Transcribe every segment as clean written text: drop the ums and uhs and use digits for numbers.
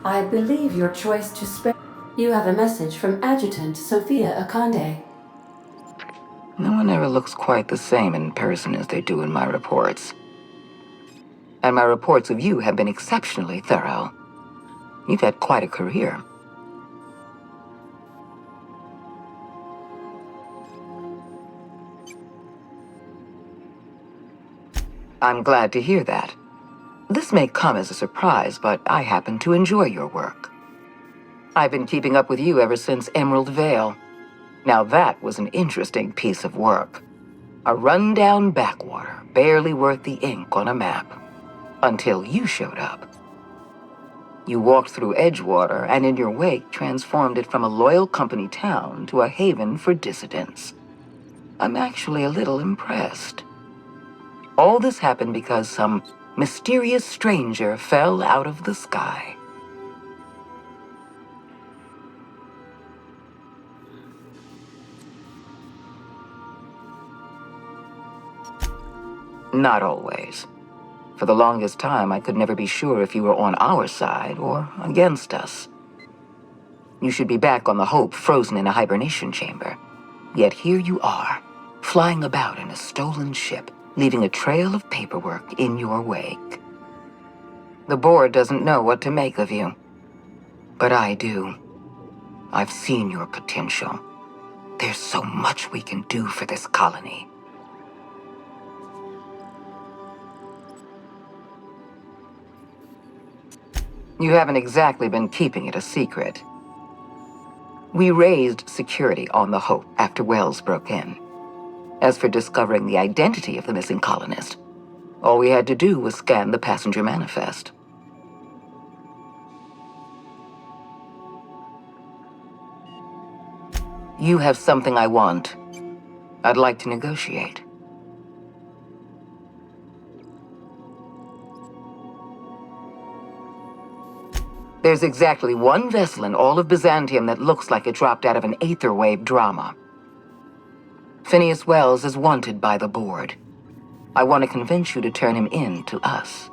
I believe your choice to spare. You have a message from Adjutant Sophia Akande. No one ever looks quite the same in person as they do in my reports. And my reports of you have been exceptionally thorough. You've had quite a career. I'm glad to hear that. This may come as a surprise, but I happen to enjoy your work. I've been keeping up with you ever since Emerald Vale. Now that was an interesting piece of work. A rundown backwater, barely worth the ink on a map. Until you showed up. You walked through Edgewater and in your wake transformed it from a loyal company town to a haven for dissidents. I'm actually a little impressed. All this happened because some mysterious stranger fell out of the sky. Not always. For the longest time, I could never be sure if you were on our side or against us. You should be back on the Hope, frozen in a hibernation chamber. Yet here you are, flying about in a stolen ship, leaving a trail of paperwork in your wake. The board doesn't know what to make of you. But I do. I've seen your potential. There's so much we can do for this colony. You haven't exactly been keeping it a secret. We raised security on the Hope after Wells broke in. As for discovering the identity of the missing colonist, all we had to do was scan the passenger manifest. You have something I want. I'd like to negotiate. There's exactly one vessel in all of Byzantium that looks like it dropped out of an aetherwave drama. Phineas Wells is wanted by the board. I want to convince you to turn him in to us.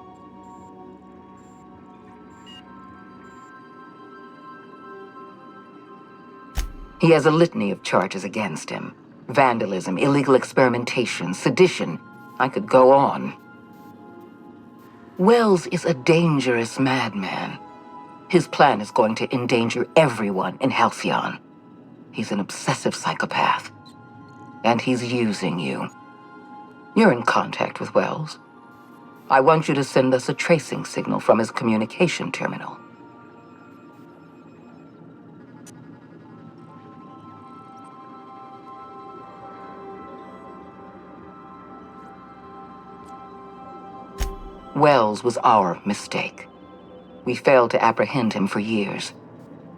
He has a litany of charges against him. Vandalism, illegal experimentation, sedition. I could go on. Wells is a dangerous madman. His plan is going to endanger everyone in Halcyon. He's an obsessive psychopath. And he's using you. You're in contact with Wells. I want you to send us a tracing signal from his communication terminal. Wells was our mistake. We failed to apprehend him for years.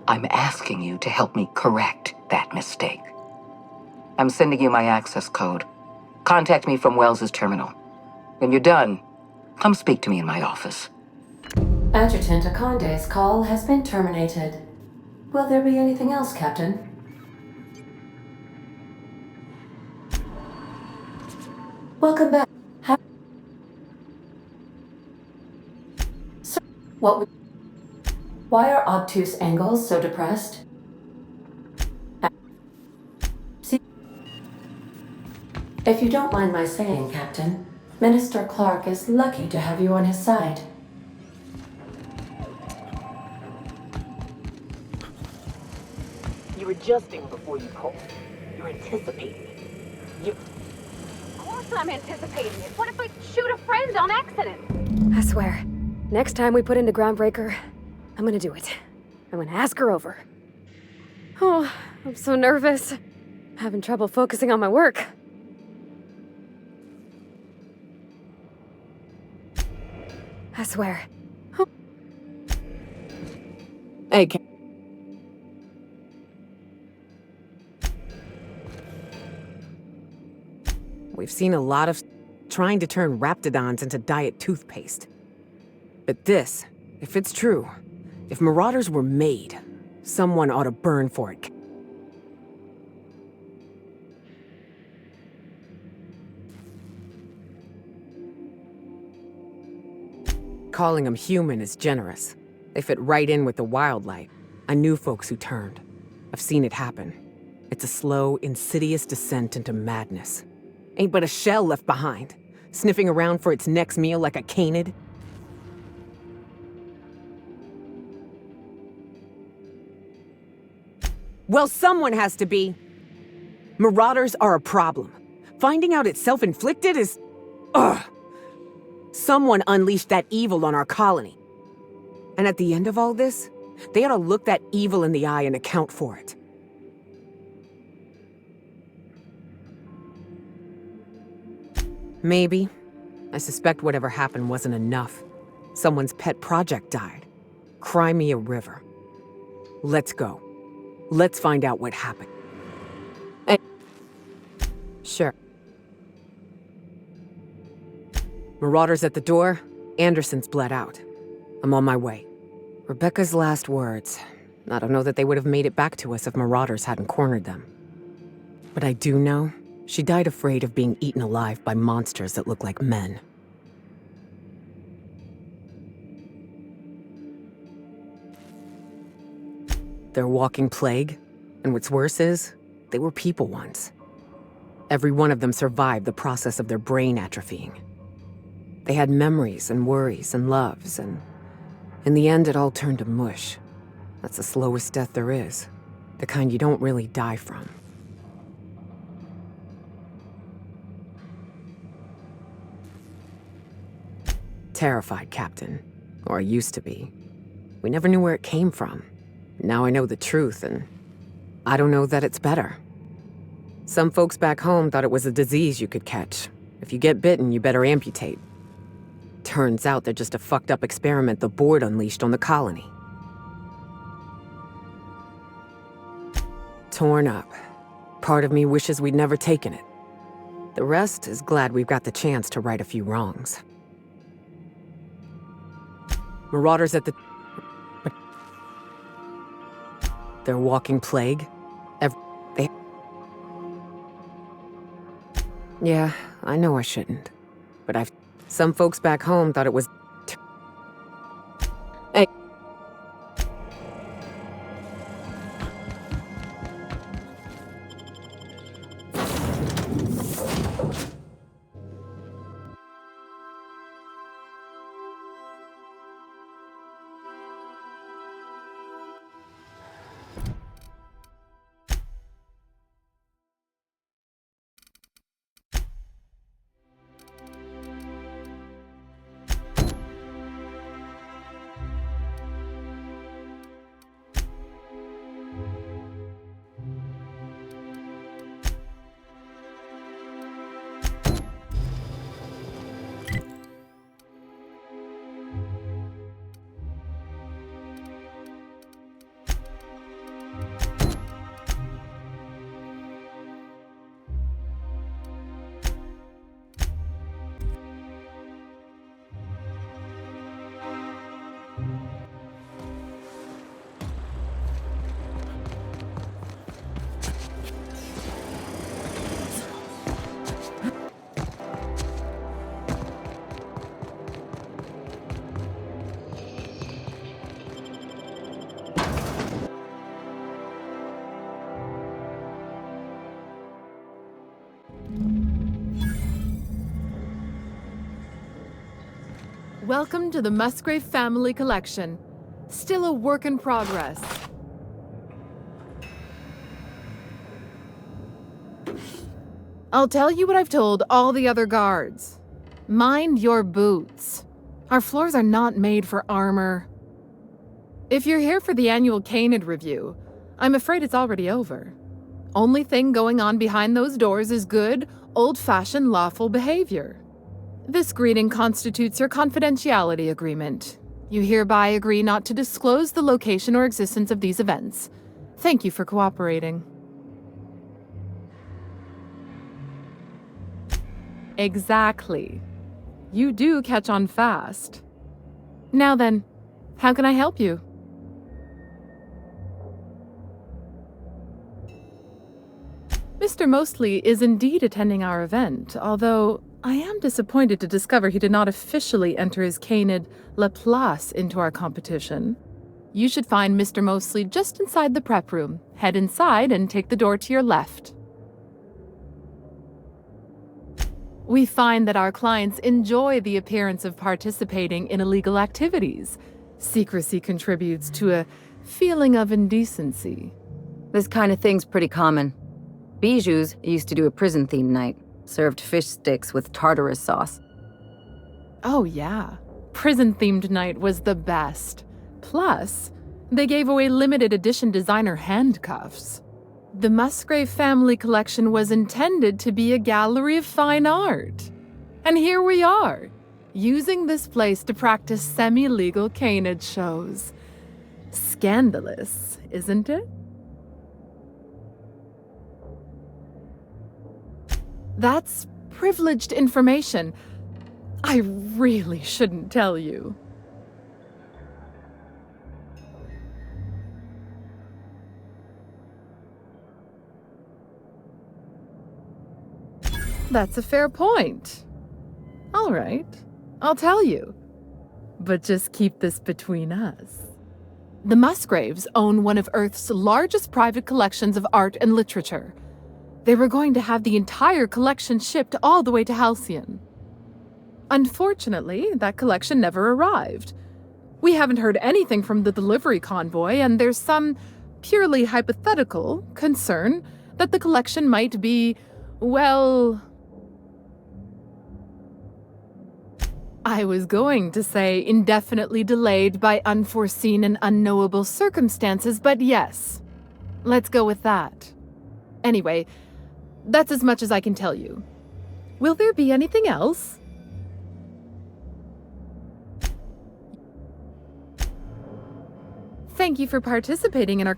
I'm asking you to help me correct that mistake. I'm sending you my access code. Contact me from Wells's terminal. When you're done, come speak to me in my office. Adjutant Akande's call has been terminated. Will there be anything else, Captain? Welcome back. So, why are obtuse angles so depressed? If you don't mind my saying, Captain, Minister Clark is lucky to have you on his side. You're adjusting before you pull. You're anticipating it. Of course I'm anticipating it. What if I shoot a friend on accident? I swear, next time we put into Groundbreaker, I'm gonna do it. I'm gonna ask her over. Oh, I'm so nervous. Having trouble focusing on my work. I swear. Oh. Hey, we've seen a lot of trying to turn Raptidons into diet toothpaste. But this, if it's true, if Marauders were made, someone ought to burn for it. Calling them human is generous. They fit right in with the wildlife. I knew folks who turned. I've seen it happen. It's a slow, insidious descent into madness. Ain't but a shell left behind, sniffing around for its next meal like a canid. Well, someone has to be. Marauders are a problem. Finding out it's self-inflicted is... Ugh! Someone unleashed that evil on our colony. And at the end of all this, they ought to look that evil in the eye and account for it. Maybe. I suspect whatever happened wasn't enough. Someone's pet project died. Cry me a river. Let's go. Let's find out what happened. Sure. Marauders at the door. Anderson's bled out. I'm on my way. Rebecca's last words. I don't know that they would have made it back to us if Marauders hadn't cornered them. But I do know she died afraid of being eaten alive by monsters that look like men. They're walking plague, and what's worse is, they were people once. Every one of them survived the process of their brain atrophying. They had memories and worries and loves, and in the end it all turned to mush. That's the slowest death there is, the kind you don't really die from. Terrified, Captain. Or I used to be. We never knew where it came from. Now I know the truth, and I don't know that it's better. Some folks back home thought it was a disease you could catch. If you get bitten, you better amputate. Turns out they're just a fucked up experiment the board unleashed on the colony. Torn up. Part of me wishes we'd never taken it. The rest is glad we've got the chance to right a few wrongs. Marauders at the... They're walking plague. Yeah, I know I shouldn't. But some folks back home thought it was... Hey. Welcome to the Musgrave Family Collection. Still a work in progress. I'll tell you what I've told all the other guards. Mind your boots. Our floors are not made for armor. If you're here for the annual Canid review, I'm afraid it's already over. Only thing going on behind those doors is good, old-fashioned lawful behavior. This greeting constitutes your confidentiality agreement. You hereby agree not to disclose the location or existence of these events. Thank you for cooperating. Exactly. You do catch on fast. Now then, how can I help you? Mr. Mostly is indeed attending our event, although I am disappointed to discover he did not officially enter his Canid Laplace into our competition. You should find Mr. Mosley just inside the prep room. Head inside and take the door to your left. We find that our clients enjoy the appearance of participating in illegal activities. Secrecy contributes to a feeling of indecency. This kind of thing's pretty common. Bijou's used to do a prison-themed night. Served fish sticks with tartarus sauce. Oh yeah, prison-themed night was the best. Plus, they gave away limited edition designer handcuffs. The Musgrave family collection was intended to be a gallery of fine art. And here we are, using this place to practice semi-legal canid shows. Scandalous, isn't it? That's privileged information. I really shouldn't tell you. That's a fair point. All right, I'll tell you. But just keep this between us. The Musgraves own one of Earth's largest private collections of art and literature. They were going to have the entire collection shipped all the way to Halcyon. Unfortunately, that collection never arrived. We haven't heard anything from the delivery convoy, and there's some purely hypothetical concern that the collection might be, well... I was going to say indefinitely delayed by unforeseen and unknowable circumstances, but yes, let's go with that. Anyway, that's as much as I can tell you. Will there be anything else? Thank you for participating in our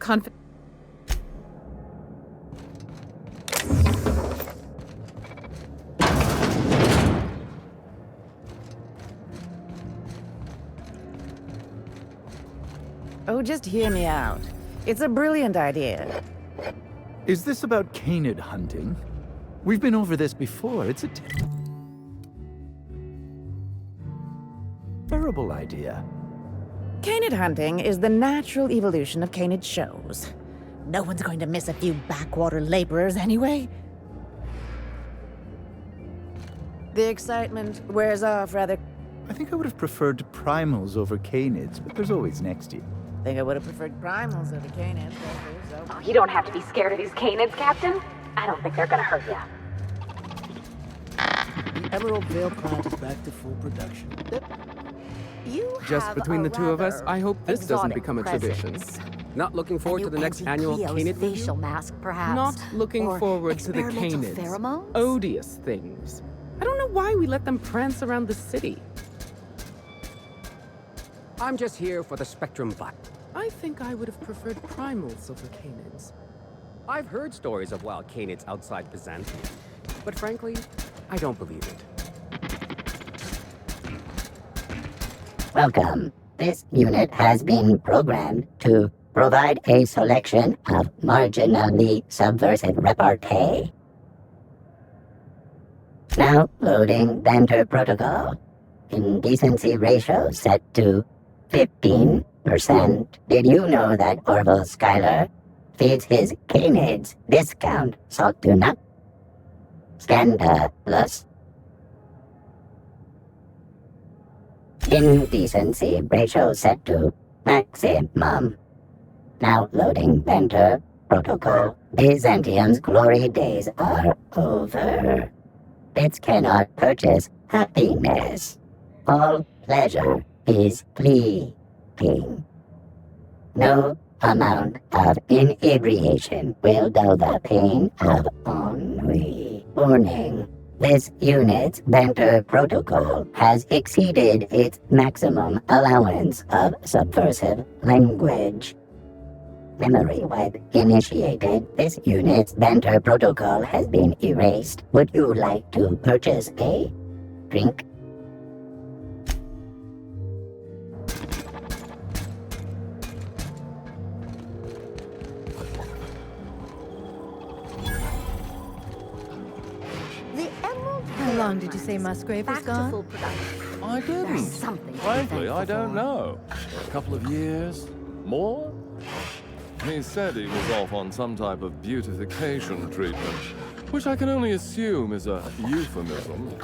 Oh, just hear me out. It's a brilliant idea. Is this about canid hunting? We've been over this before. It's a terrible idea. Canid hunting is the natural evolution of canid shows. No one's going to miss a few backwater laborers anyway. The excitement wears off rather... I think I would have preferred primals over canids, but there's always next year. I think I would have preferred primals over canids. Oh, you don't have to be scared of these canids, Captain. I don't think they're gonna hurt you. The Emerald Vale plant is back to full production. Just between the two of us, I hope this doesn't become a tradition. Not looking forward to the next annual canid facial mask, perhaps. Not looking or forward to the experimental canids. pheromones? Odious things. I don't know why we let them prance around the city. I'm just here for the Spectrum Black. I think I would have preferred primals over canids. I've heard stories of wild canids outside Byzantium, but frankly, I don't believe it. Welcome. This unit has been programmed to provide a selection of marginally subversive repartee. Now loading banter protocol. Indecency ratio set to 15%. Did you know that Orville Schuyler feeds his canids discount salt tuna? Scandalous. Indecency ratio set to maximum. Now loading banter protocol. Byzantium's glory days are over. Bits cannot purchase happiness. All pleasure is fleeting. No amount of inebriation will dull the pain of ennui. Warning. This unit's banter protocol has exceeded its maximum allowance of subversive language. Memory wipe initiated. This unit's banter protocol has been erased. Would you like to purchase a drink? How long did you say Musgrave was gone? I didn't. Something Frankly, I don't know. A couple of years, More? He said he was off on some type of beautification treatment, which I can only assume is a euphemism.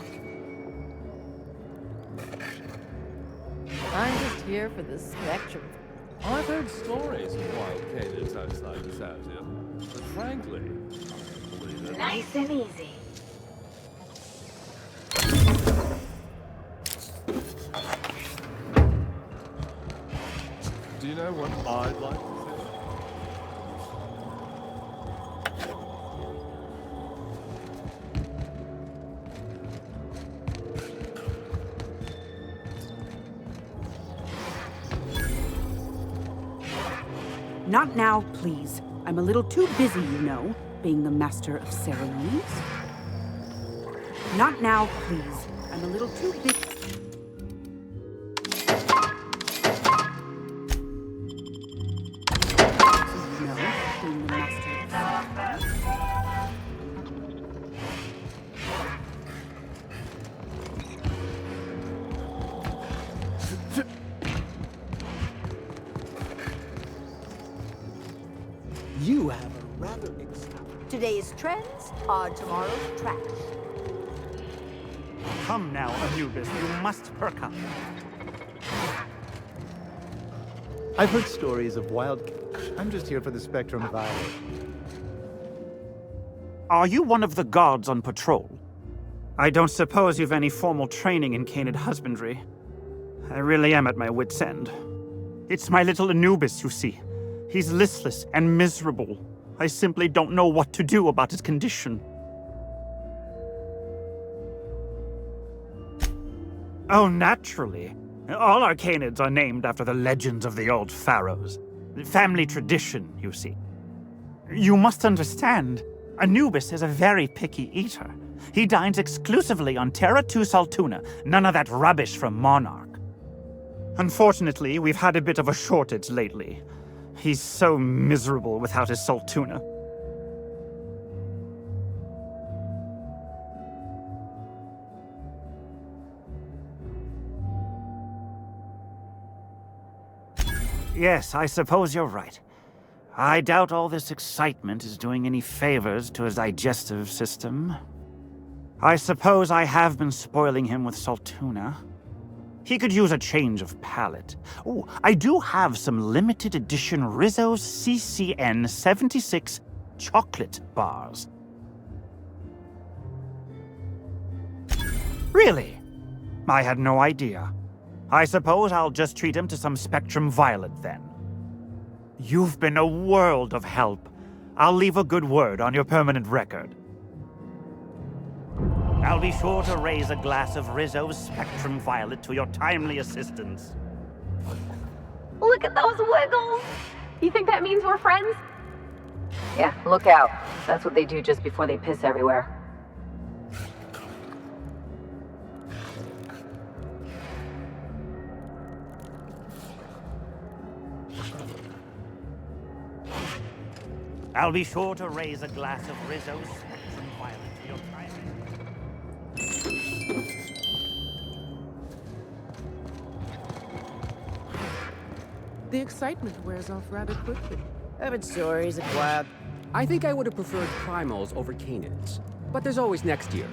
I'm just here for the spectrum. I've heard stories of wild canids outside Byzantium, but frankly, I don't believe it. Nice and easy. Do you know what I'd like to see? Not now, please. I'm a little too busy, you know, being the master of ceremonies. Not now, please. I'm a little too busy. You know, being the master of ceremonies. You have a rather Today's trends are tomorrow's trash. Come now, Anubis, you must perk up. I've heard stories of wild... I'm just here for the Spectrum Violet. Are you one of the guards on patrol? I don't suppose you've any formal training in canid husbandry. I really am at my wit's end. It's my little Anubis, you see. He's listless and miserable. I simply don't know what to do about his condition. Oh, naturally. All our canids are named after the legends of the old pharaohs. Family tradition, you see. You must understand, Anubis is a very picky eater. He dines exclusively on Terra 2 Saltuna, none of that rubbish from Monarch. Unfortunately, we've had a bit of a shortage lately. He's so miserable without his salt tuna. Yes, I suppose you're right. I doubt all this excitement is doing any favors to his digestive system. I suppose I have been spoiling him with salt tuna. He could use a change of palate. Oh, I do have some limited edition Rizzo's CCN 76 chocolate bars. Really? I had no idea. I suppose I'll just treat him to some Spectrum Violet then. You've been a world of help. I'll leave a good word on your permanent record. I'll be sure to raise a glass of Rizzo's Spectrum Violet to your timely assistance. Look at those wiggles! You think that means we're friends? Yeah, look out. That's what they do just before they piss everywhere. I'll be sure to raise a glass of Rizzo's Spectrum Violet to your timely... The excitement wears off rather quickly. Heard stories of wild... I think I would have preferred primals over canids, but there's always next year.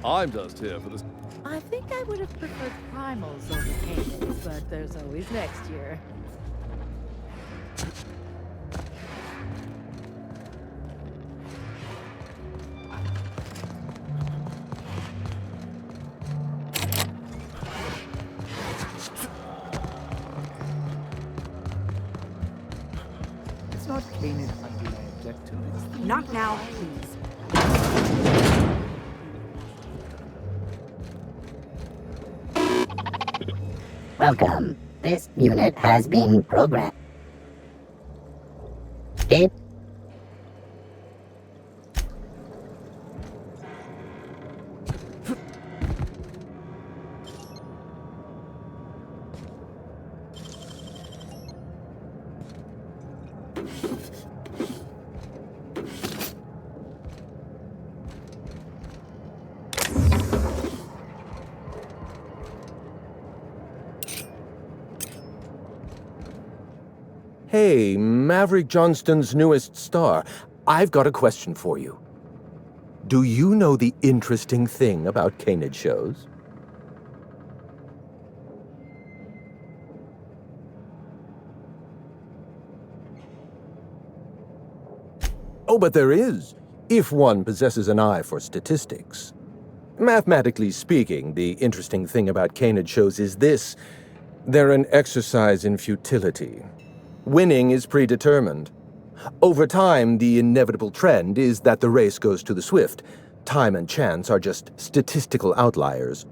I'm just here for this. I think I would have preferred primals over canids, but there's always next year. It's not canid hunting I object to. It's the... Not now, please. Welcome. This unit has been programmed. It Hey, Maverick Johnston's newest star. I've got a question for you. Do you know the interesting thing about canid shows? Oh, but there is, if one possesses an eye for statistics. Mathematically speaking, the interesting thing about canid shows is this. They're an exercise in futility. Winning is predetermined. Over time, the inevitable trend is that the race goes to the swift. Time and chance are just statistical outliers.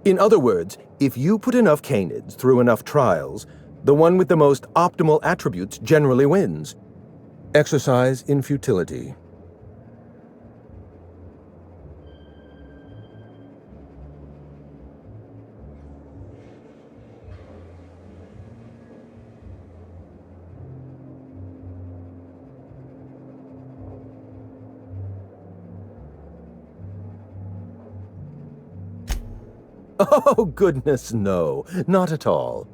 In other words, if you put enough canids through enough trials, the one with the most optimal attributes generally wins. Exercise in futility. Oh, goodness, no. Not at all.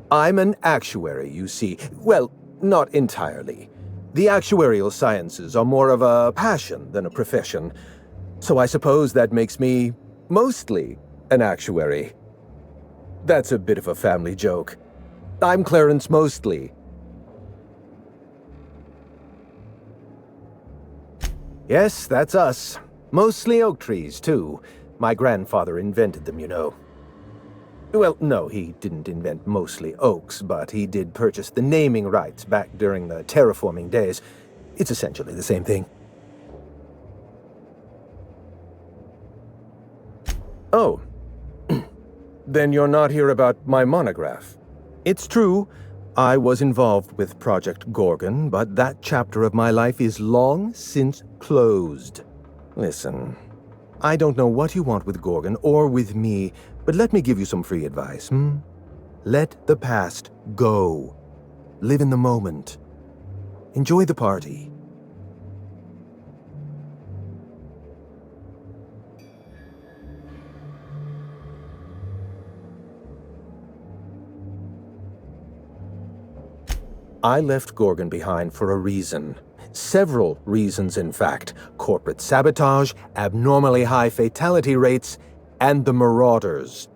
I'm an actuary, you see. Well, not entirely. The actuarial sciences are more of a passion than a profession. So I suppose that makes me, mostly, an actuary. That's a bit of a family joke. I'm Clarence Mostly. Yes, that's us. Mostly oak trees, too. My grandfather invented them, you know. Well, no, he didn't invent mostly oaks, but he did purchase the naming rights back during the terraforming days. It's essentially the same thing. Oh. Then you're not here about my monograph. It's true, I was involved with Project Gorgon, but that chapter of my life is long since closed. Listen. I don't know what you want with Gorgon or with me, but let me give you some free advice, Let the past go. Live in the moment. Enjoy the party. I left Gorgon behind for a reason. Several reasons, in fact. Corporate sabotage, abnormally high fatality rates, and the Marauders.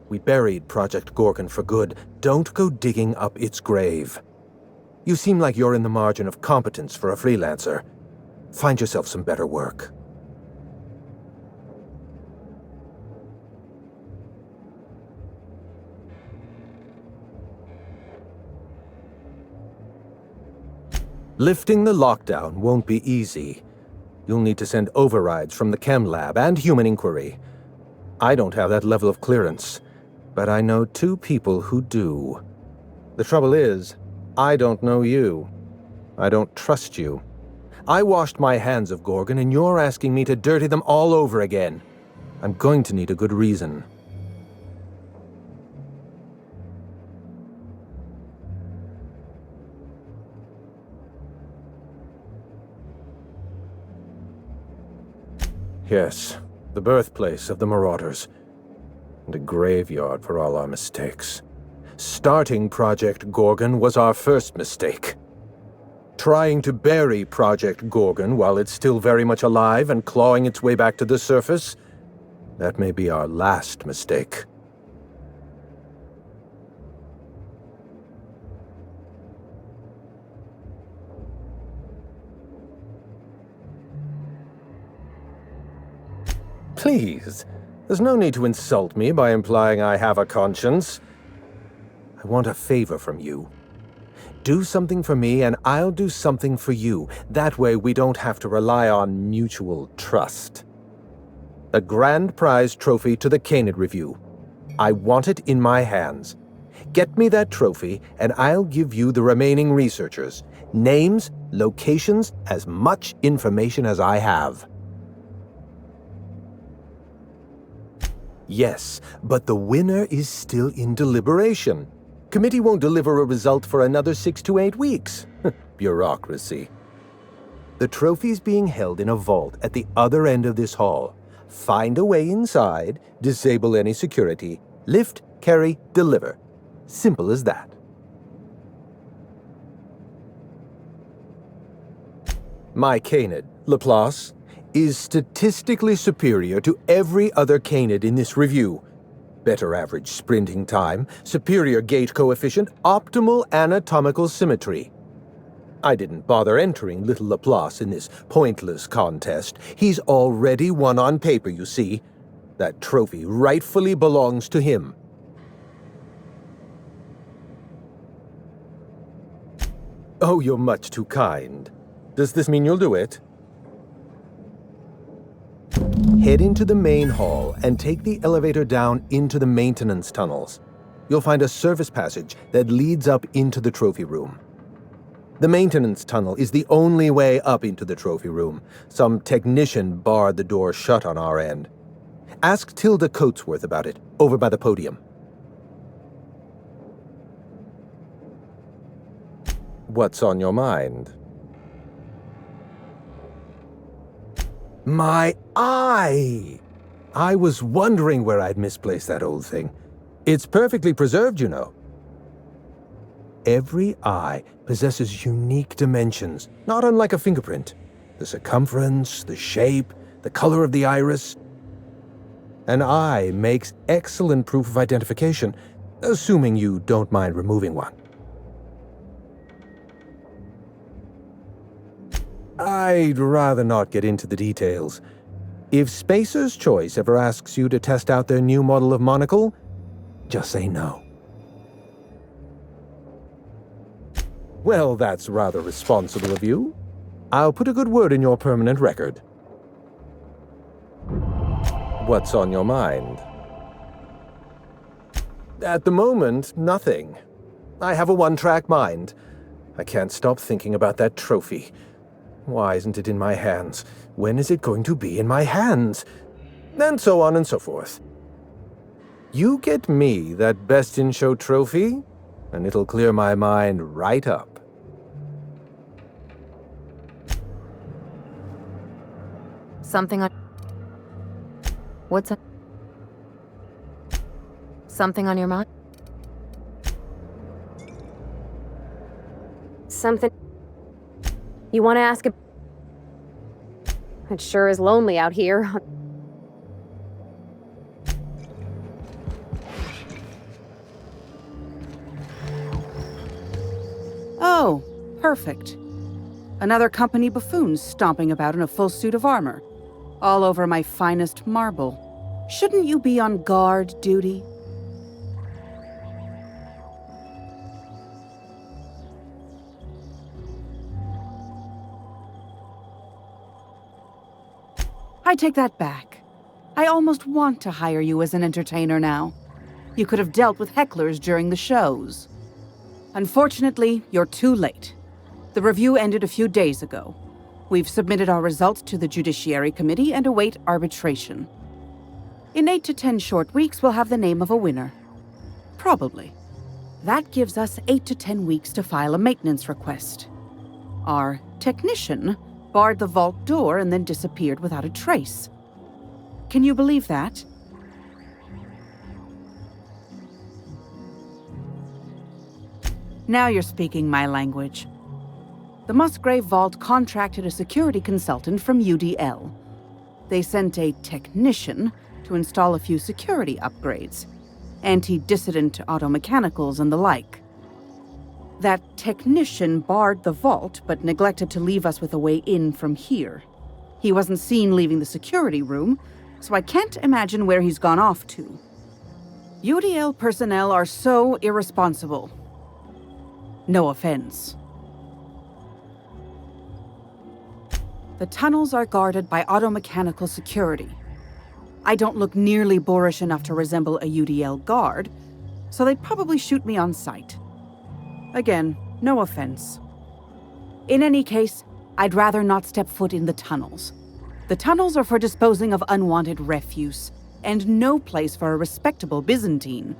We buried Project Gorgon for good. Don't go digging up its grave. You seem like you're in the margin of competence for a freelancer. Find yourself some better work. Lifting the lockdown won't be easy. You'll need to send overrides from the chem lab and human inquiry. I don't have that level of clearance, but I know 2 people who do. The trouble is, I don't know you. I don't trust you. I washed my hands of Gorgon, and you're asking me to dirty them all over again. I'm going to need a good reason. Yes, the birthplace of the Marauders. And a graveyard for all our mistakes. Starting Project Gorgon was our first mistake. Trying to bury Project Gorgon while it's still very much alive and clawing its way back to the surface, that may be our last mistake. Please, there's no need to insult me by implying I have a conscience. I want a favor from you. Do something for me and I'll do something for you. That way we don't have to rely on mutual trust. A grand prize trophy to the Canid Review. I want it in my hands. Get me that trophy and I'll give you the remaining researchers. Names, locations, as much information as I have. Yes, but the winner is still in deliberation. Committee won't deliver a result for another 6 to 8 weeks. Bureaucracy. The trophy's being held in a vault at the other end of this hall. Find a way inside, disable any security, lift, carry, deliver. Simple as that. My canid, Laplace, is statistically superior to every other canid in this review. Better average sprinting time, superior gait coefficient, optimal anatomical symmetry. I didn't bother entering little Laplace in this pointless contest. He's already won on paper, you see. That trophy rightfully belongs to him. Oh, you're much too kind. Does this mean you'll do it? Head into the main hall and take the elevator down into the maintenance tunnels. You'll find a service passage that leads up into the trophy room. The maintenance tunnel is the only way up into the trophy room. Some technician barred the door shut on our end. Ask Tilda Coatsworth about it, over by the podium. What's on your mind? My eye! I was wondering where I'd misplaced that old thing. It's perfectly preserved, you know. Every eye possesses unique dimensions, not unlike a fingerprint. The circumference, the shape, the color of the iris. An eye makes excellent proof of identification, assuming you don't mind removing one. I'd rather not get into the details. If Spacer's Choice ever asks you to test out their new model of monocle, just say no. Well, that's rather responsible of you. I'll put a good word in your permanent record. What's on your mind? At the moment, nothing. I have a one-track mind. I can't stop thinking about that trophy. Why isn't it in my hands? When is it going to be in my hands? And so on and so forth. You get me that Best in Show trophy, and it'll clear my mind right up. Something on... What's on... Something on your mind? Something... You want to ask a... It sure is lonely out here. Oh, perfect. Another company buffoon stomping about in a full suit of armor. All over my finest marble. Shouldn't you be on guard duty? I take that back. I almost want to hire you as an entertainer now. You could have dealt with hecklers during the shows. Unfortunately, you're too late. The review ended a few days ago. We've submitted our results to the Judiciary Committee and await arbitration. In 8 to 10 short weeks, we'll have the name of a winner. Probably. That gives us 8 to 10 weeks to file a maintenance request. Our technician barred the vault door and then disappeared without a trace. Can you believe that? Now you're speaking my language. The Musgrave Vault contracted a security consultant from UDL. They sent a technician to install a few security upgrades, anti-dissident automechanicals and the like. That technician barred the vault, but neglected to leave us with a way in from here. He wasn't seen leaving the security room, so I can't imagine where he's gone off to. UDL personnel are so irresponsible. No offense. The tunnels are guarded by automechanical security. I don't look nearly boorish enough to resemble a UDL guard, so they'd probably shoot me on sight. Again, no offense. In any case, I'd rather not step foot in the tunnels. The tunnels are for disposing of unwanted refuse, and no place for a respectable Byzantine.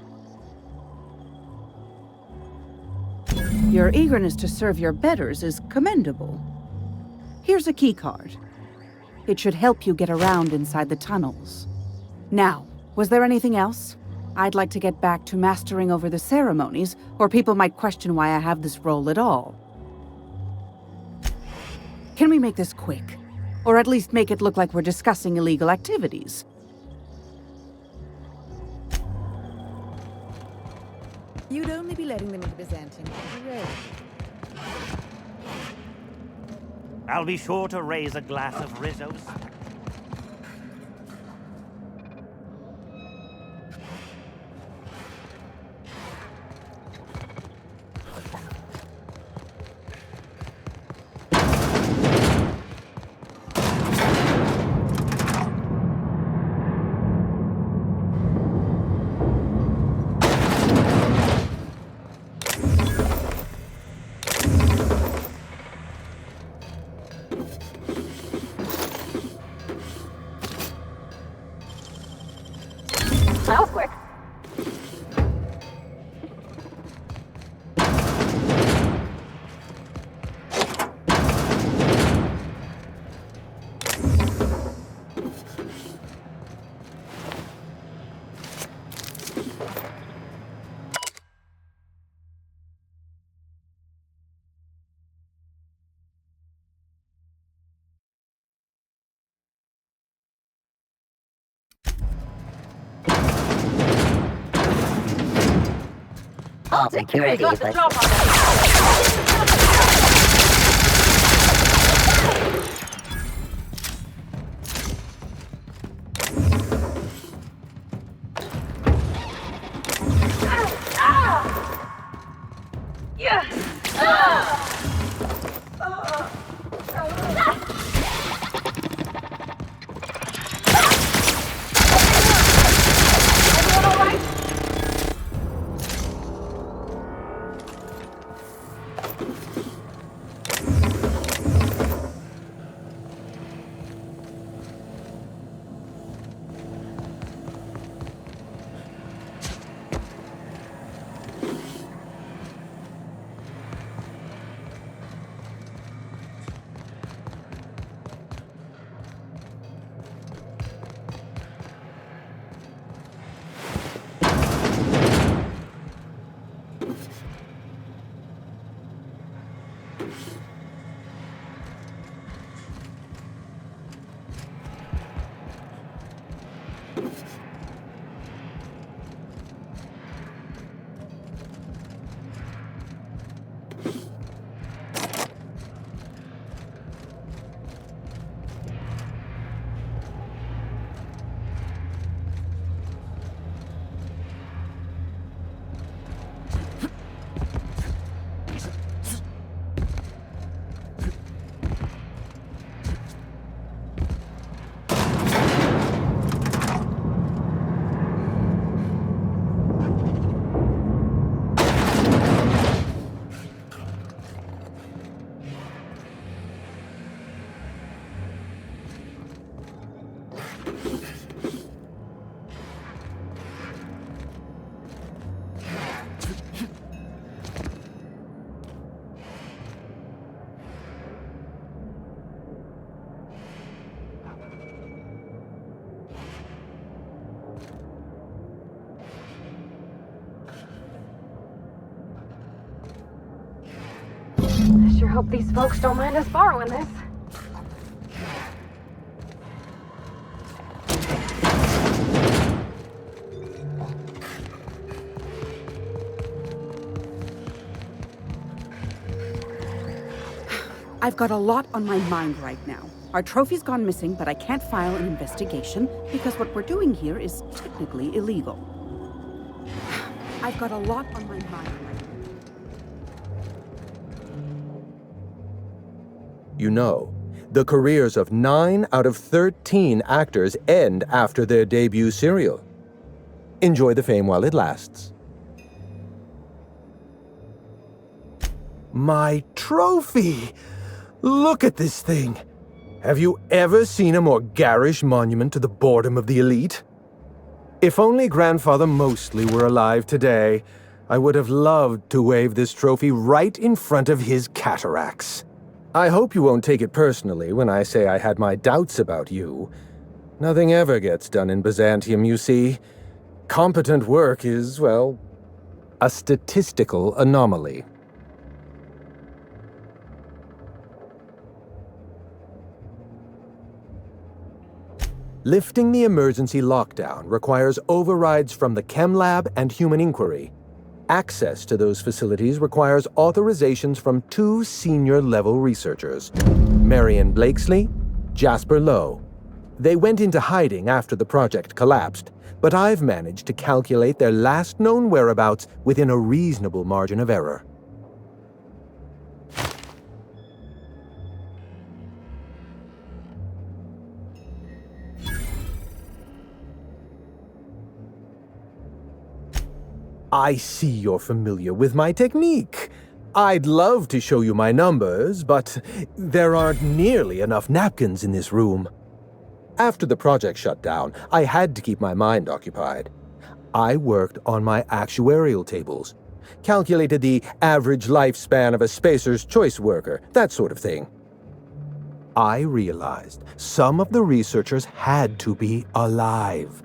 Your eagerness to serve your betters is commendable. Here's a keycard. It should help you get around inside the tunnels. Now, was there anything else? I'd like to get back to mastering over the ceremonies, or people might question why I have this role at all. Can we make this quick? Or at least make it look like we're discussing illegal activities? You'd only be letting them into Byzantium temporarily. I'll be sure to raise a glass of Rizzo's. That was quick. All security, Got the but... job on that. I sure hope these folks don't mind us borrowing this. I've got a lot on my mind right now. Our trophy's gone missing, but I can't file an investigation because what we're doing here is technically illegal. I've got a lot on my mind right now. You know, the careers of 9 out of 13 actors end after their debut serial. Enjoy the fame while it lasts. My trophy! Look at this thing! Have you ever seen a more garish monument to the boredom of the elite? If only Grandfather Mostly were alive today, I would have loved to wave this trophy right in front of his cataracts. I hope you won't take it personally when I say I had my doubts about you. Nothing ever gets done in Byzantium, you see. Competent work is, well, a statistical anomaly. Lifting the emergency lockdown requires overrides from the Chem Lab and Human Inquiry. Access to those facilities requires authorizations from 2 senior-level researchers, Marion Blakesley, Jasper Lowe. They went into hiding after the project collapsed, but I've managed to calculate their last known whereabouts within a reasonable margin of error. I see you're familiar with my technique. I'd love to show you my numbers, but there aren't nearly enough napkins in this room. After the project shut down, I had to keep my mind occupied. I worked on my actuarial tables, calculated the average lifespan of a Spacer's Choice worker, that sort of thing. I realized some of the researchers had to be alive.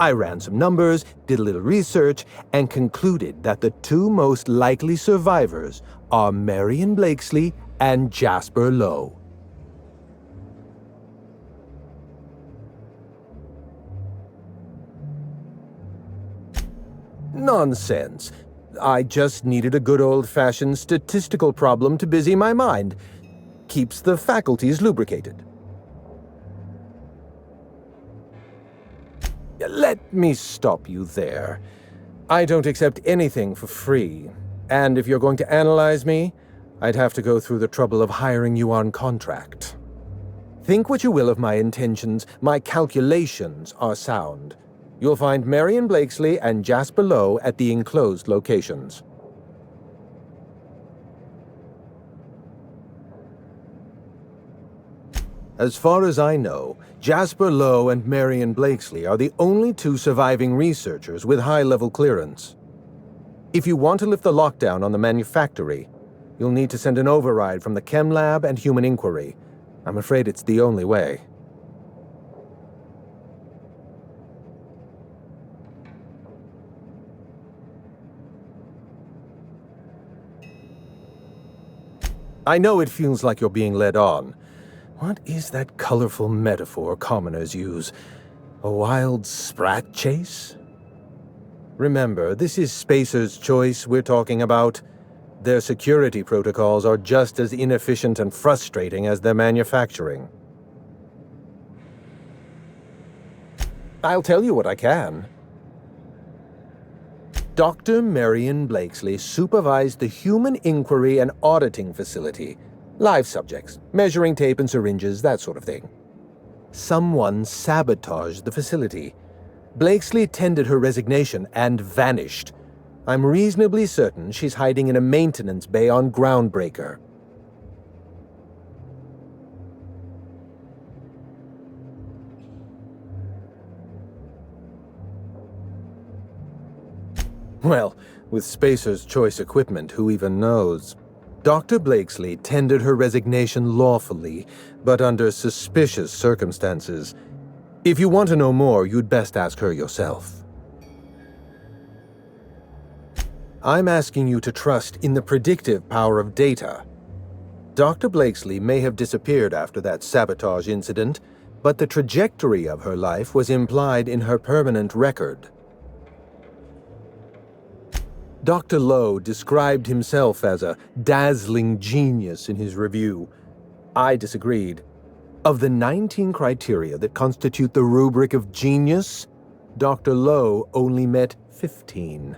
I ran some numbers, did a little research, and concluded that the 2 most likely survivors are Marion Blakesley and Jasper Lowe. Nonsense. I just needed a good old-fashioned statistical problem to busy my mind. Keeps the faculties lubricated. Let me stop you there. I don't accept anything for free, and if you're going to analyze me, I'd have to go through the trouble of hiring you on contract. Think what you will of my intentions, my calculations are sound. You'll find Marion Blakesley and Jasper Lowe at the enclosed locations. As far as I know, Jasper Lowe and Marion Blakesley are the only 2 surviving researchers with high-level clearance. If you want to lift the lockdown on the manufactory, you'll need to send an override from the Chem Lab and Human Inquiry. I'm afraid it's the only way. I know it feels like you're being led on. What is that colorful metaphor commoners use? A wild sprat chase? Remember, this is Spacer's Choice we're talking about. Their security protocols are just as inefficient and frustrating as their manufacturing. I'll tell you what I can. Dr. Marion Blakesley supervised the Human Inquiry and Auditing Facility. Live subjects, measuring tape and syringes, that sort of thing. Someone sabotaged the facility. Blakesley tendered her resignation and vanished. I'm reasonably certain she's hiding in a maintenance bay on Groundbreaker. Well, with Spacer's Choice equipment, who even knows? Dr. Blakesley tendered her resignation lawfully, but under suspicious circumstances. If you want to know more, you'd best ask her yourself. I'm asking you to trust in the predictive power of data. Dr. Blakesley may have disappeared after that sabotage incident, but the trajectory of her life was implied in her permanent record. Dr. Lowe described himself as a dazzling genius in his review. I disagreed. Of the 19 criteria that constitute the rubric of genius, Dr. Lowe only met 15.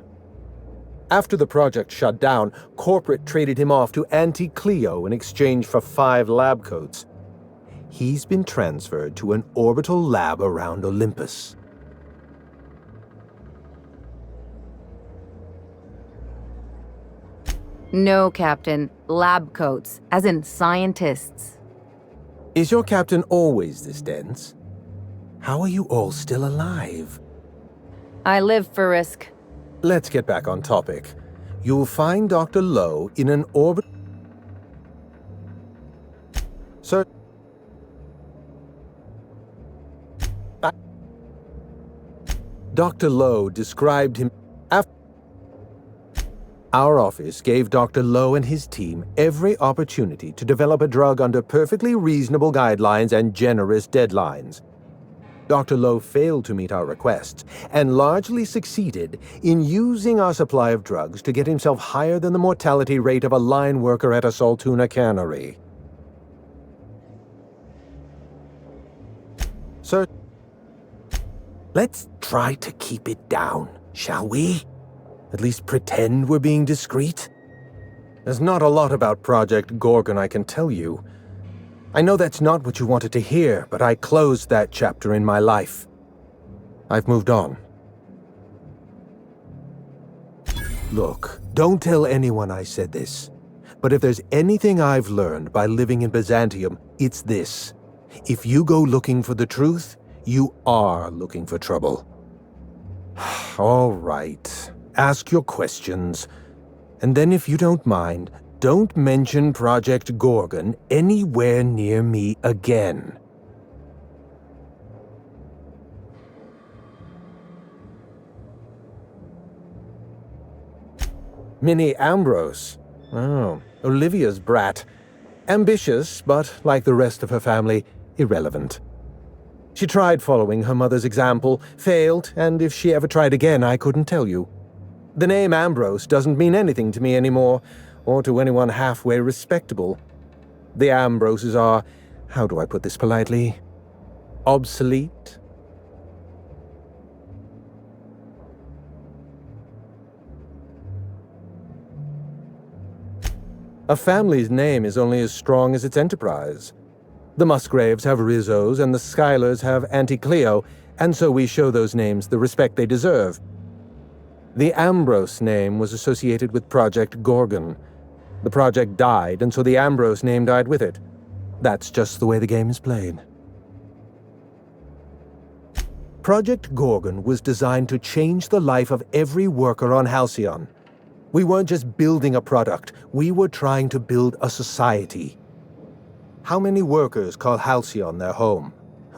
After the project shut down, corporate traded him off to Auntie Cleo in exchange for 5 lab coats. He's been transferred to an orbital lab around Olympus. No, Captain. Lab coats, as in scientists. Is your captain always this dense? How are you all still alive? I live for risk. Let's get back on topic. You'll find Dr. Lowe in an orbit... Sir... Dr. Lowe described him... Our office gave Dr. Lowe and his team every opportunity to develop a drug under perfectly reasonable guidelines and generous deadlines. Dr. Lowe failed to meet our requests and largely succeeded in using our supply of drugs to get himself higher than the mortality rate of a line worker at a Saltuna cannery. Sir, let's try to keep it down, shall we? At least pretend we're being discreet? There's not a lot about Project Gorgon I can tell you. I know that's not what you wanted to hear, but I closed that chapter in my life. I've moved on. Look, don't tell anyone I said this. But if there's anything I've learned by living in Byzantium, it's this. If you go looking for the truth, you are looking for trouble. All right. Ask your questions. And then if you don't mind, don't mention Project Gorgon anywhere near me again. Minnie Ambrose. Oh, Olivia's brat. Ambitious, but like the rest of her family, irrelevant. She tried following her mother's example, failed, and if she ever tried again, I couldn't tell you. The name Ambrose doesn't mean anything to me anymore, or to anyone halfway respectable. The Ambroses are, how do I put this politely, obsolete? A family's name is only as strong as its enterprise. The Musgraves have Rizzos and the Schuyler's have Auntie Cleo, and so we show those names the respect they deserve. The Ambrose name was associated with Project Gorgon. The project died, and so the Ambrose name died with it. That's just the way the game is played. Project Gorgon was designed to change the life of every worker on Halcyon. We weren't just building a product, we were trying to build a society. How many workers call Halcyon their home?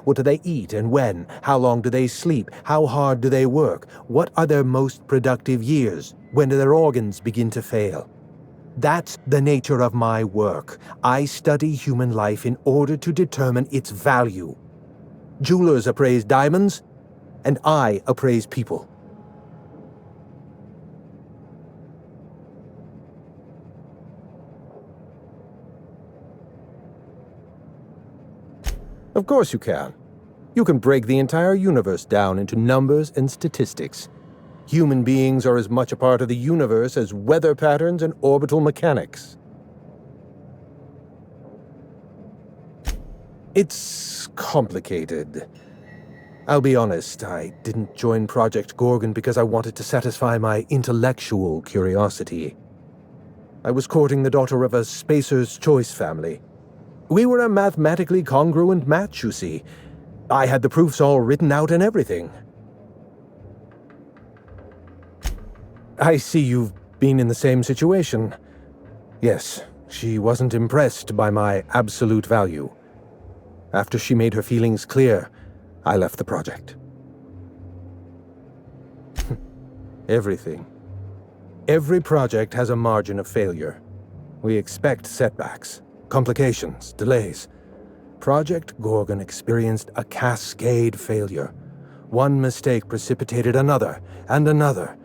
What do they eat and when? How long do they sleep? How hard do they work? What are their most productive years? When do their organs begin to fail? That's the nature of my work. I study human life in order to determine its value. Jewelers appraise diamonds, and I appraise people. Of course you can. You can break the entire universe down into numbers and statistics. Human beings are as much a part of the universe as weather patterns and orbital mechanics. It's complicated. I'll be honest, I didn't join Project Gorgon because I wanted to satisfy my intellectual curiosity. I was courting the daughter of a Spacer's Choice family. We were a mathematically congruent match, you see. I had the proofs all written out and everything. I see you've been in the same situation. Yes, she wasn't impressed by my absolute value. After she made her feelings clear, I left the project. Everything. Every project has a margin of failure. We expect setbacks, complications, delays. Project Gorgon experienced a cascade failure. One mistake precipitated another, and another,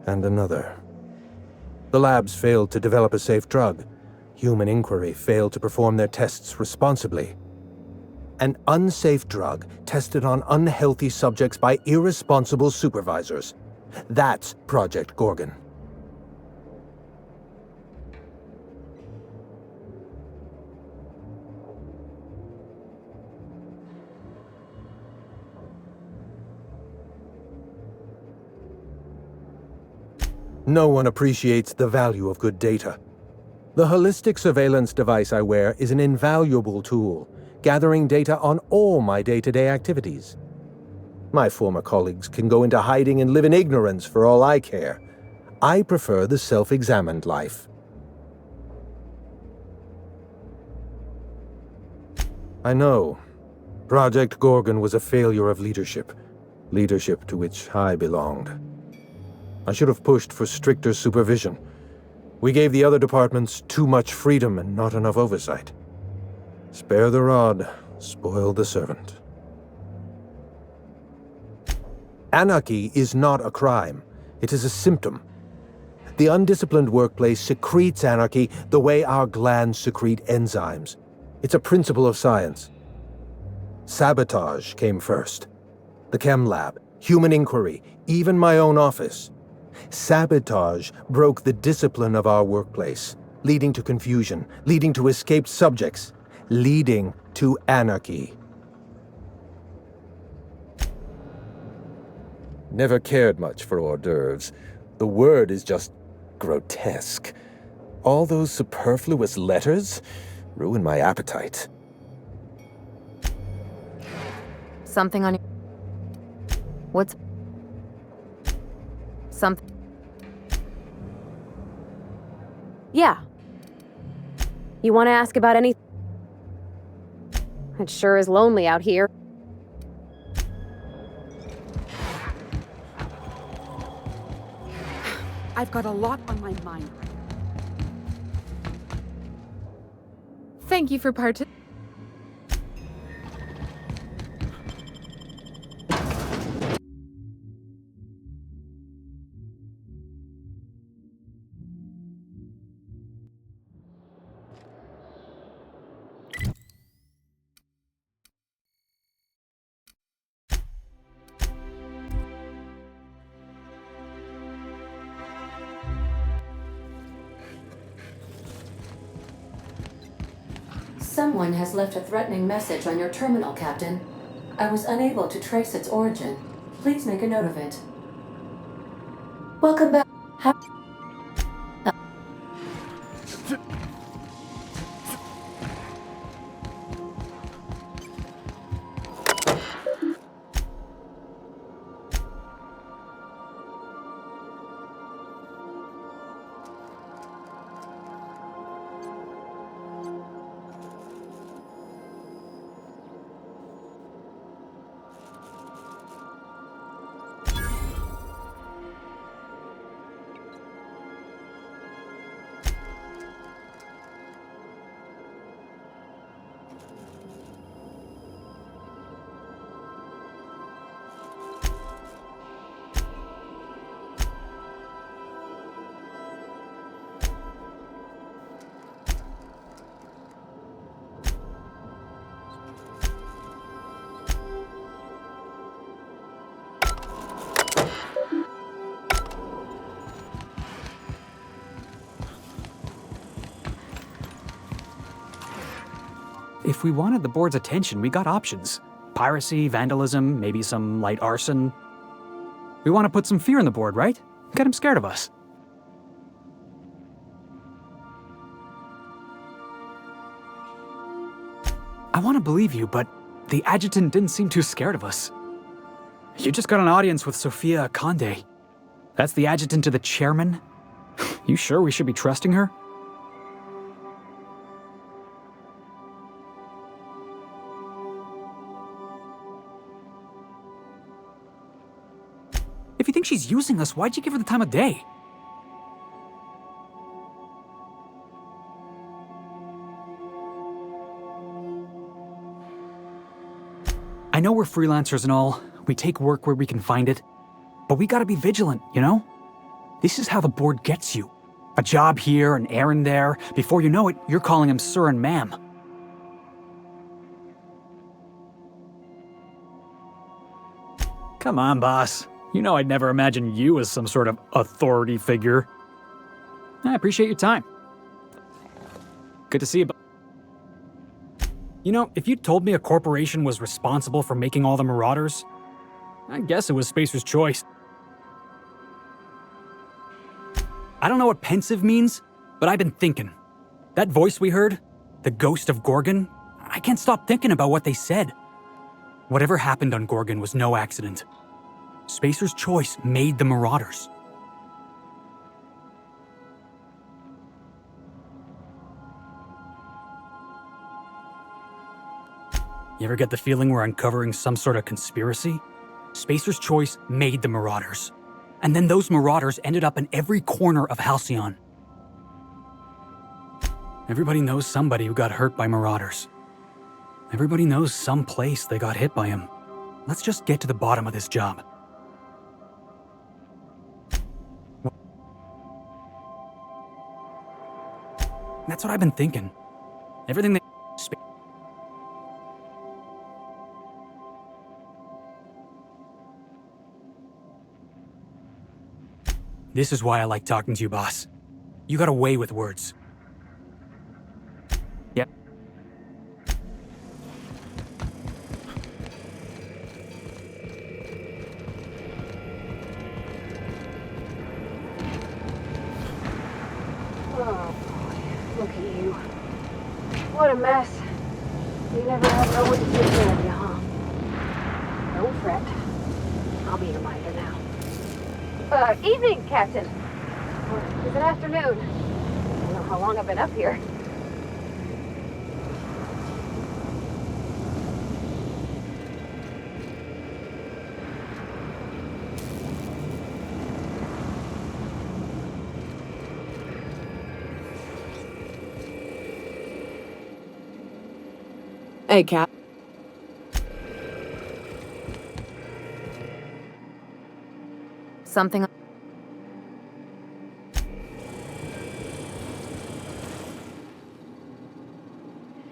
and another. The labs failed to develop a safe drug. Human Inquiry failed to perform their tests responsibly. An unsafe drug tested on unhealthy subjects by irresponsible supervisors. That's Project Gorgon. No one appreciates the value of good data. The holistic surveillance device I wear is an invaluable tool, gathering data on all my day-to-day activities. My former colleagues can go into hiding and live in ignorance for all I care. I prefer the self-examined life. I know. Project Gorgon was a failure of leadership. Leadership to which I belonged. I should have pushed for stricter supervision. We gave the other departments too much freedom and not enough oversight. Spare the rod, spoil the servant. Anarchy is not a crime. It is a symptom. The undisciplined workplace secretes anarchy the way our glands secrete enzymes. It's a principle of science. Sabotage came first. The chem lab, human inquiry, even my own office. Sabotage broke the discipline of our workplace, leading to confusion, leading to escaped subjects, leading to anarchy. Never cared much for hors d'oeuvres. The word is just grotesque. All those superfluous letters ruin my appetite. Something on your... What's... Something... Yeah. You want to ask about anything? It sure is lonely out here. I've got a lot on my mind. Thank you for participating. Someone has left a threatening message on your terminal, Captain. I was unable to trace its origin. Please make a note of it. Welcome back. If we wanted the board's attention, we got options. Piracy, vandalism, maybe some light arson. We want to put some fear in the board, right? Get him scared of us. I want to believe you, but the adjutant didn't seem too scared of us. You just got an audience with Sophia Conde. That's the adjutant to the chairman? You sure we should be trusting her? If you think she's using us, why'd you give her the time of day? I know we're freelancers and all. We take work where we can find it. But we gotta be vigilant, you know? This is how the board gets you. A job here, an errand there. Before you know it, you're calling him sir and ma'am. Come on, boss. You know I'd never imagine you as some sort of authority figure. I appreciate your time. Good to see you. You know, if you told me a corporation was responsible for making all the Marauders, I guess it was Spacer's Choice. I don't know what pensive means, but I've been thinking. That voice we heard, the ghost of Gorgon, I can't stop thinking about what they said. Whatever happened on Gorgon was no accident. Spacer's Choice made the Marauders. You ever get the feeling we're uncovering some sort of conspiracy? Spacer's Choice made the Marauders. And then those Marauders ended up in every corner of Halcyon. Everybody knows somebody who got hurt by Marauders. Everybody knows some place they got hit by him. Let's just get to the bottom of this job. That's what I've been thinking. Everything they... This is why I like talking to you, boss. You got a way with words. Yep. Oh boy, look at you. What a mess. You never have no one to take care of you, huh? Don't fret. I'll be your minder now. Evening, Captain. Or is it afternoon? I don't know how long I've been up here. Hey, Cap. Something...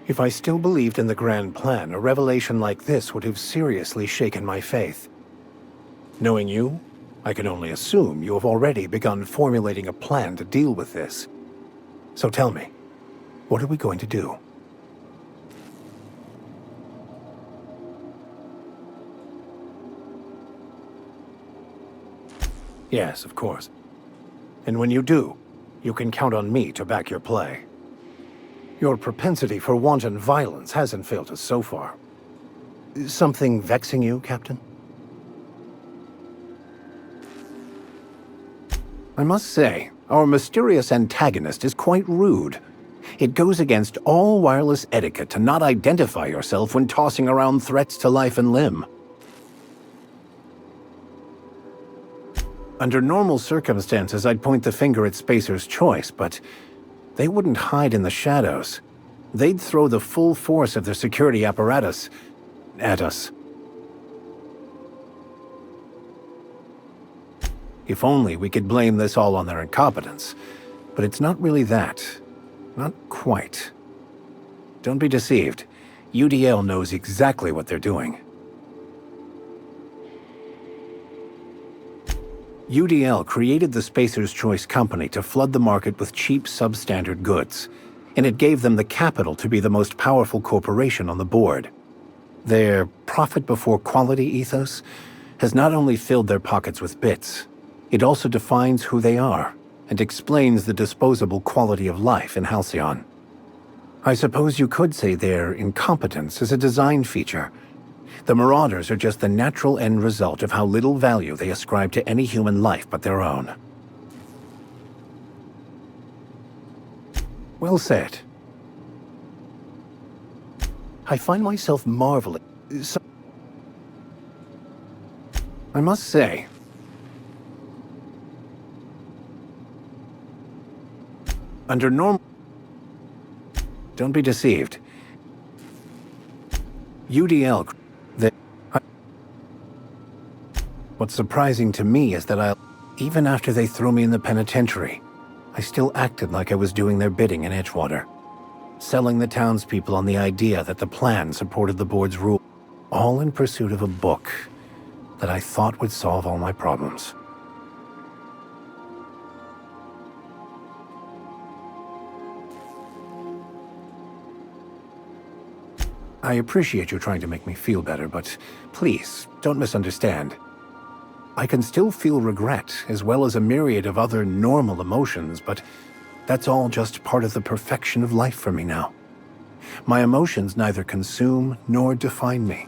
If I still believed in the grand plan, a revelation like this would have seriously shaken my faith. Knowing you, I can only assume you have already begun formulating a plan to deal with this. So tell me, what are we going to do? Yes, of course. And when you do, you can count on me to back your play. Your propensity for wanton violence hasn't failed us so far. Something vexing you, Captain? I must say, our mysterious antagonist is quite rude. It goes against all wireless etiquette to not identify yourself when tossing around threats to life and limb. Under normal circumstances, I'd point the finger at Spacer's Choice, but they wouldn't hide in the shadows. They'd throw the full force of their security apparatus at us. If only we could blame this all on their incompetence. But it's not really that. Not quite. Don't be deceived. UDL knows exactly what they're doing. UDL created the Spacer's Choice Company to flood the market with cheap, substandard goods, and it gave them the capital to be the most powerful corporation on the board. Their profit-before-quality ethos has not only filled their pockets with bits, it also defines who they are and explains the disposable quality of life in Halcyon. I suppose you could say their incompetence is a design feature. The Marauders are just the natural end result of how little value they ascribe to any human life but their own. Well said. I find myself marveling. I must say, under normal... Don't be deceived. UDL... What's surprising to me is that even after they threw me in the penitentiary, I still acted like I was doing their bidding in Edgewater, selling the townspeople on the idea that the plan supported the board's rule, all in pursuit of a book that I thought would solve all my problems. I appreciate you trying to make me feel better, but please, don't misunderstand. I can still feel regret, as well as a myriad of other normal emotions, but that's all just part of the perfection of life for me now. My emotions neither consume nor define me.